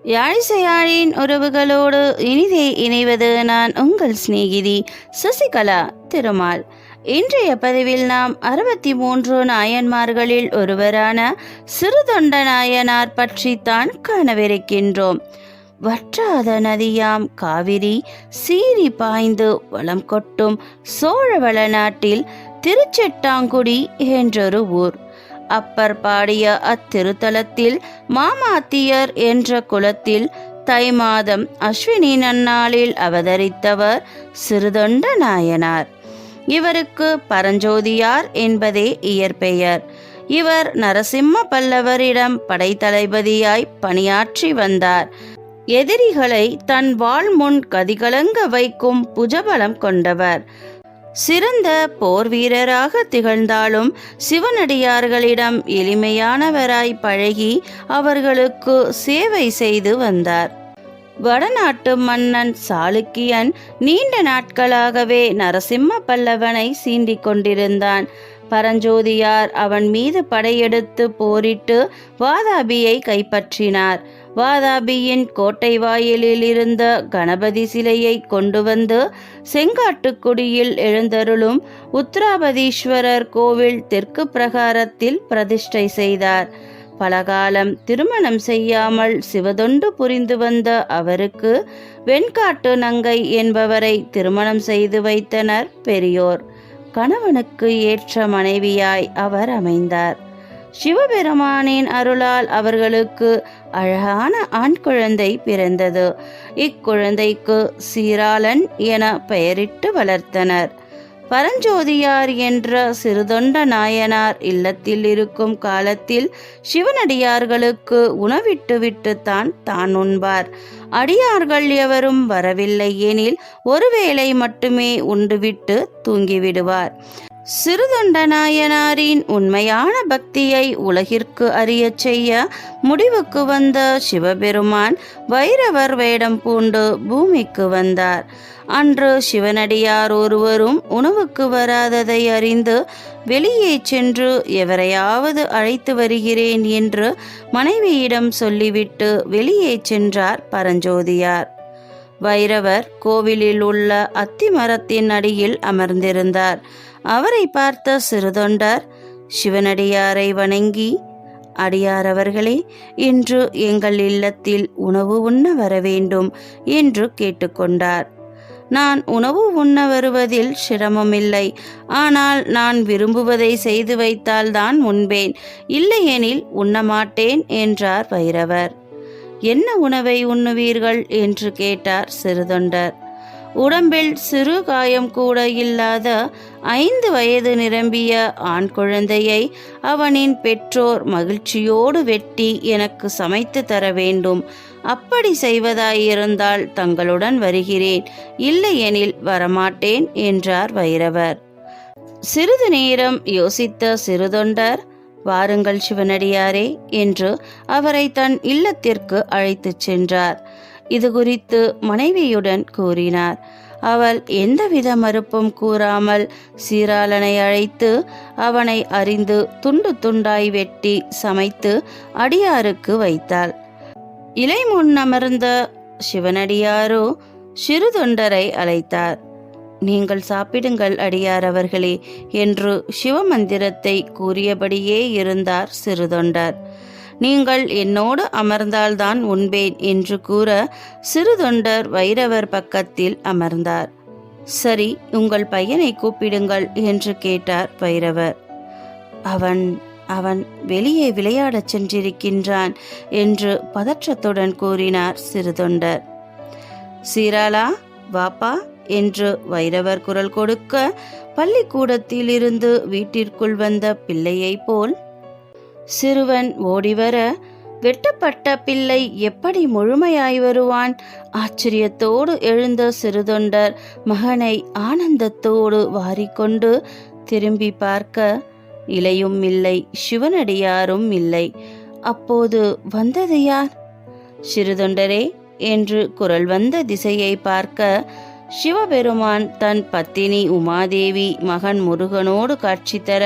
யாழிசையாழின் உறவுகளோடு இனிதே இணைவது நான் உங்கள் சிநேகிதி சசிகலா திருமால். இன்றைய பதிவில் நாம் 63 நாயன்மார்களில் ஒருவரான சிறுதொண்ட நாயனார் பற்றித்தான் காணவிருக்கின்றோம். வற்றாத நதியாம் காவிரி சீறி பாய்ந்து வளம் கொட்டும் சோழ வளநாட்டில் திருச்செட்டாங்குடி என்றொரு ஊர். அப்பர் பாடிய அத்திருத்தலத்தில் மாமாத்தியர் என்ற குலத்தில் தை மாதம் அஸ்வினி நன்னாளில் அவதரித்தவர் சிறுதொண்ட நாயனார். இவருக்கு பரஞ்சோதியார் என்பதே இயற்பெயர். இவர் நரசிம்ம பல்லவரிடம் படைத்தளபதியாய் பணியாற்றி வந்தார். எதிரிகளை தன் வாள் முன் கதிகலங்க வைக்கும் புஜபலம் கொண்டவர். சிறந்த போர் வீரராக திகழ்ந்தாலும் சிவனடியார்களிடம் எளிமையானவராய் பழகி அவர்களுக்கு சேவை செய்து வந்தார். வடநாட்டு மன்னன் சாளுக்கியன் நீண்ட நாட்களாகவே நரசிம்ம பல்லவனை சீண்டிக் கொண்டிருந்தான். பரஞ்சோதியார் அவன் மீது படையெடுத்து போரிட்டு வாதாபியை கைப்பற்றினார். வாதாபியின் கோட்டை வாயிலில் இருந்த கணபதி சிலையை கொண்டு வந்து செங்காட்டுக்குடியில் எழுந்தருளும் உத்திராபதீஸ்வரர் கோவில் தெற்கு பிரகாரத்தில் பிரதிஷ்டை செய்தார். பலகாலம் திருமணம் செய்யாமல் சிவதொண்டு புரிந்து வந்த அவருக்கு வெண்காட்டு நங்கை என்பவரை திருமணம் செய்து வைத்தனர் பெரியோர். கணவனுக்கு ஏற்ற மனைவியாய் அவர் அமைந்தார். சிவபெருமானின் அருளால் அவர்களுக்கு அழகான ஆண் குழந்தை பிறந்தது. இக்குழந்தைக்கு சீராளன் என பெயரிட்டு வளர்த்தனர். பரஞ்சோதியார் என்ற சிறுதொண்ட நாயனார் இல்லத்தில் இருக்கும் காலத்தில் சிவனடியார்களுக்கு உணவிட்டுவிட்டுத்தான் தான் உண்பார். அடியார்கள் எவரும் வரவில்லை எனில் ஒருவேளை மட்டுமே உண்டுவிட்டு தூங்கிவிடுவார். சிறுதொண்ட நாயனாரின் உண்மையான பக்தியை உலகிற்கு அறியச் செய்ய முடிவுக்கு வந்த சிவபெருமான் வைரவர் வேடம் பூண்டு பூமிக்கு வந்தார். அன்று சிவனடியார் ஒருவரும் உணவுக்கு வராததை அறிந்து வெளியே சென்று எவரையாவது அழைத்து வருகிறேன் என்று மனைவியிடம் சொல்லிவிட்டு வெளியே சென்றார் பரஞ்சோதியார். வைரவர் கோவிலில் உள்ள அத்தி மரத்தின் அடியில் அமர்ந்திருந்தார். அவரை பார்த்த சிறுதொண்டர் சிவனடியாரை வணங்கி, அடியார் அவர்களே, இன்று எங்கள் இல்லத்தில் உணவு உண்ண வர வேண்டும் என்று கேட்டுக்கொண்டார். நான் உணவு உண்ண வருவதில் சிரமமில்லை. ஆனால் நான் விரும்புவதை செய்து வைத்தால்தான் உண்பேன், இல்லையெனில் உண்ணமாட்டேன் என்றார் வைரவர். என்ன உணவை உண்ணுவீர்கள் என்று கேட்டார் சிறுதொண்டர். உடம்பில் சிறு காயம் கூட இல்லாத 5 வயது நிரம்பிய ஆண் குழந்தையை அவனின் பெற்றோர் மகிழ்ச்சியோடு வெட்டி எனக்கு சமைத்து தர வேண்டும். அப்படி செய்வதாயிருந்தால் தங்களுடன் வருகிறேன், இல்லையெனில் வரமாட்டேன் என்றார் வைரவர். சிறிது நேரம் யோசித்த சிறுதொண்டர், வாருங்கள் சிவனடியாரே என்று அவரை தன் இல்லத்திற்கு அழைத்துச் சென்றார். இது குறித்து மனைவியுடன் கூறினார். அவள் எந்தவித மறுப்பும் கூறாமல் சீராளனை அழைத்து அவனை அறிந்து துண்டு துண்டாய் வெட்டி சமைத்து அடியாருக்கு வைத்தாள். இலை முன் அமர்ந்த சிவனடியாரோ சிறுதொண்டரை அழைத்தார். நீங்கள் சாப்பிடுங்கள் அடியார் அவர்களே என்று சிவமந்திரத்தை கூறியபடியே இருந்தார் சிறுதொண்டர். நீங்கள் என்னோடு அமர்ந்தால்தான் உண்பேன் என்று கூற சிறுதொண்டர் வைரவர் பக்கத்தில் அமர்ந்தார். சரி, உங்கள் பையனை கூப்பிடுங்கள் என்று கேட்டார் வைரவர். அவன் அவன் வெளியே விளையாடச் சென்றிருக்கின்றான் என்று பதற்றத்துடன் கூறினார் சிறுதொண்டர். சீராளா, வாப்பா என்று வைரவர் குரல் கொடுக்க பள்ளிக்கூடத்தில் இருந்து வீட்டிற்குள் வந்த பிள்ளையை போல் சிறுவன் ஓடிவர, வெட்டப்பட்ட பிள்ளை எப்படி முழுமையாய் வருவான்? ஆச்சரியத்தோடு எழுந்த சிறுதொண்டர் மகனை ஆனந்தத்தோடு வாரிக்கொண்டு திரும்பி பார்க்க இலையும் இல்லை, சிவனடியாரும் இல்லை. அப்போது வந்தது யார்? சிறுதொண்டரே என்று குரல் வந்த திசையை பார்க்க சிவபெருமான் தன் பத்தினி உமாதேவி மகன் முருகனோடு காட்சி தர,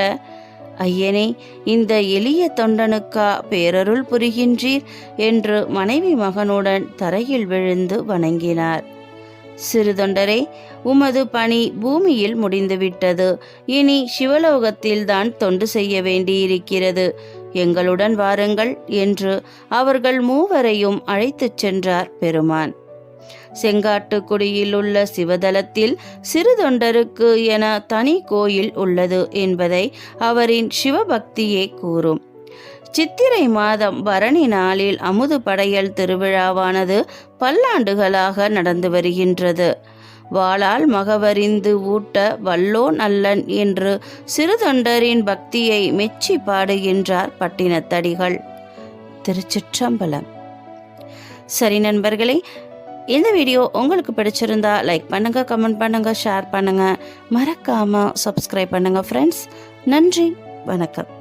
ஐயனே, இந்த எளிய தொண்டனுக்கா பேரருள் புரிகின்றீர் என்று மனைவி மகனுடன் தரையில் விழுந்து வணங்கினார். சிறு தொண்டரே, உமது பணி பூமியில் முடிந்துவிட்டது. இனி சிவலோகத்தில்தான் தொண்டு செய்ய வேண்டியிருக்கிறது. எங்களுடன் வாருங்கள் என்று அவர்கள் மூவரையும் அழைத்துச் சென்றார் பெருமான். செங்காட்டுக்குடியில் உள்ள சிவதலத்தில் சிறு தொண்டருக்கு என தனி கோயில் உள்ளது என்பதை அவரின் சிவபக்தியே கூறும். சித்திரை மாதம் பரணி நாளில் அமுது படையல் திருவிழாவானது பல்லாண்டுகளாக நடந்து வருகின்றது. வாளால் மகவறிந்து ஊட்ட வல்லோன் அல்லன் என்று சிறு தொண்டரின் பக்தியை மெச்சி பாடுகின்றார் பட்டினத்தடிகள். திருச்சிற்றம்பலம். சரி நண்பர்களே, இந்த வீடியோ உங்களுக்கு பிடிச்சிருந்தா லைக் பண்ணுங்க, கமெண்ட் பண்ணுங்க, ஷேர் பண்ணுங்க, மறக்காம சப்ஸ்கிரைப் பண்ணுங்க ஃப்ரெண்ட்ஸ். நன்றி, வணக்கம்.